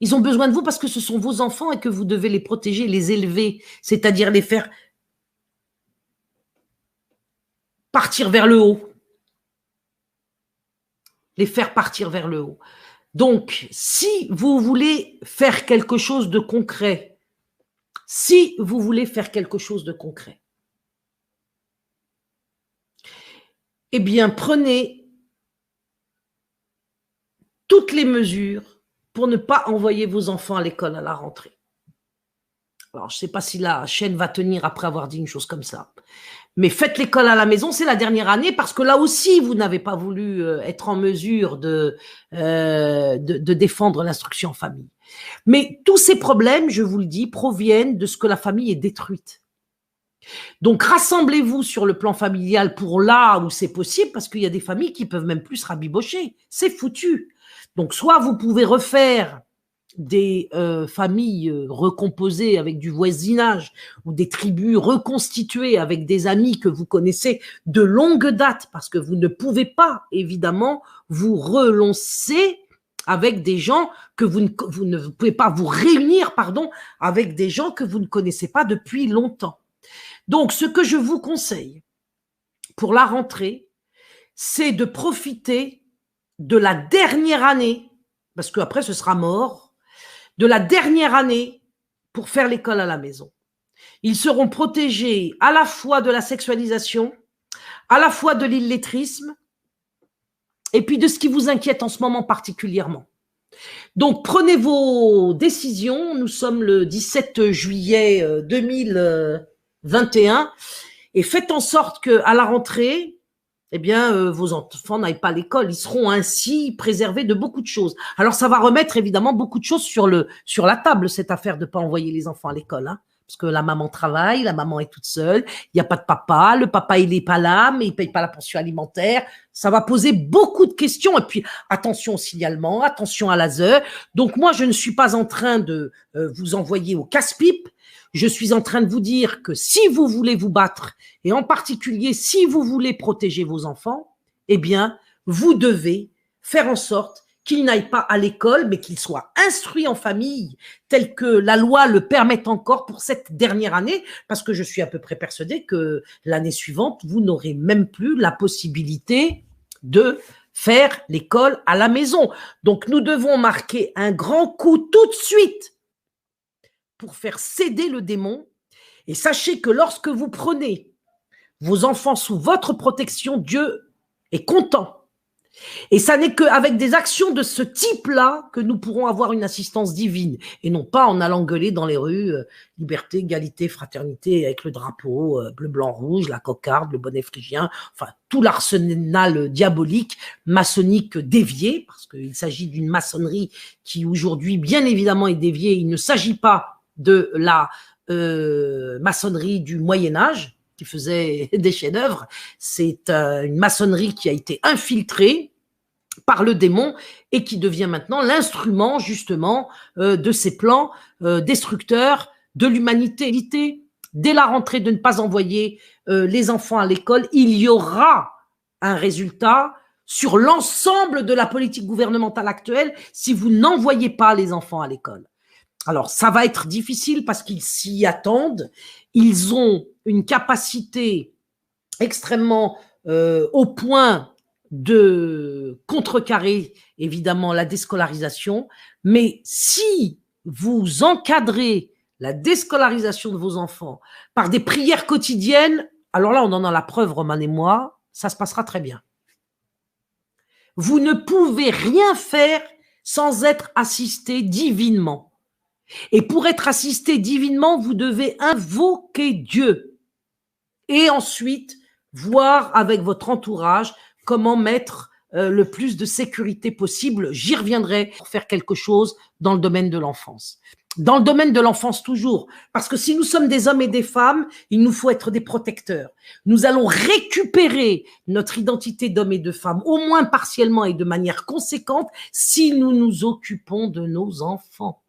Ils ont besoin de vous parce que ce sont vos enfants et que vous devez les protéger, les élever, c'est-à-dire les faire partir vers le haut. Les faire partir vers le haut. Donc, si vous voulez faire quelque chose de concret, eh bien, prenez toutes les mesures pour ne pas envoyer vos enfants à l'école à la rentrée. Alors, je ne sais pas si la chaîne va tenir après avoir dit une chose comme ça. Mais faites l'école à la maison, c'est la dernière année, parce que là aussi, vous n'avez pas voulu être en mesure de défendre l'instruction en famille. Mais tous ces problèmes, je vous le dis, proviennent de ce que la famille est détruite. Donc, rassemblez-vous sur le plan familial pour là où c'est possible, parce qu'il y a des familles qui peuvent même plus se rabibocher. C'est foutu. Donc, soit vous pouvez refaire des familles recomposées avec du voisinage ou des tribus reconstituées avec des amis que vous connaissez de longue date, parce que vous ne pouvez pas, évidemment, vous relancer avec des gens que vous ne pouvez pas vous réunir, avec des gens que vous ne connaissez pas depuis longtemps. Donc, ce que je vous conseille pour la rentrée, c'est de profiter de la dernière année, parce qu'après ce sera mort, de la dernière année pour faire l'école à la maison. Ils seront protégés à la fois de la sexualisation, à la fois de l'illettrisme, et puis de ce qui vous inquiète en ce moment particulièrement. Donc, prenez vos décisions. Nous sommes le 17 juillet 2021 et faites en sorte qu'à la rentrée, eh bien, vos enfants n'aillent pas à l'école. Ils seront ainsi préservés de beaucoup de choses. Alors, ça va remettre évidemment beaucoup de choses sur la table, cette affaire de ne pas envoyer les enfants à l'école, hein, parce que la maman travaille, la maman est toute seule, il n'y a pas de papa, le papa, il n'est pas là, mais il ne paye pas la pension alimentaire. Ça va poser beaucoup de questions. Et puis, attention au signalement, attention à l'ASE. Donc, moi, je ne suis pas en train de vous envoyer au casse-pipe. Je suis en train de vous dire que si vous voulez vous battre, et en particulier si vous voulez protéger vos enfants, eh bien, vous devez faire en sorte qu'ils n'aillent pas à l'école, mais qu'ils soient instruits en famille, tel que la loi le permet encore pour cette dernière année, parce que je suis à peu près persuadée que l'année suivante, vous n'aurez même plus la possibilité de faire l'école à la maison. Donc, nous devons marquer un grand coup tout de suite pour faire céder le démon. Et sachez que lorsque vous prenez vos enfants sous votre protection, Dieu est content. Et ça n'est qu'avec des actions de ce type-là que nous pourrons avoir une assistance divine, et non pas en allant gueuler dans les rues liberté, égalité, fraternité, avec le drapeau bleu, blanc, rouge, la cocarde, le bonnet phrygien, enfin tout l'arsenal diabolique, maçonnique dévié, parce qu'il s'agit d'une maçonnerie qui aujourd'hui bien évidemment est déviée. Il ne s'agit pas de la maçonnerie du Moyen-Âge, qui faisait des chefs-d'œuvre. C'est une maçonnerie qui a été infiltrée par le démon et qui devient maintenant l'instrument justement de ces plans destructeurs de l'humanité. Dès la rentrée, de ne pas envoyer les enfants à l'école, il y aura un résultat sur l'ensemble de la politique gouvernementale actuelle si vous n'envoyez pas les enfants à l'école. Alors, ça va être difficile parce qu'ils s'y attendent. Ils ont une capacité extrêmement au point de contrecarrer, évidemment, la déscolarisation. Mais si vous encadrez la déscolarisation de vos enfants par des prières quotidiennes, alors là, on en a la preuve, Roman et moi, ça se passera très bien. Vous ne pouvez rien faire sans être assisté divinement. Et pour être assisté divinement, vous devez invoquer Dieu. Et ensuite, voir avec votre entourage comment mettre le plus de sécurité possible. J'y reviendrai pour faire quelque chose dans le domaine de l'enfance. Dans le domaine de l'enfance toujours, parce que si nous sommes des hommes et des femmes, il nous faut être des protecteurs. Nous allons récupérer notre identité d'homme et de femme, au moins partiellement et de manière conséquente, si nous nous occupons de nos enfants.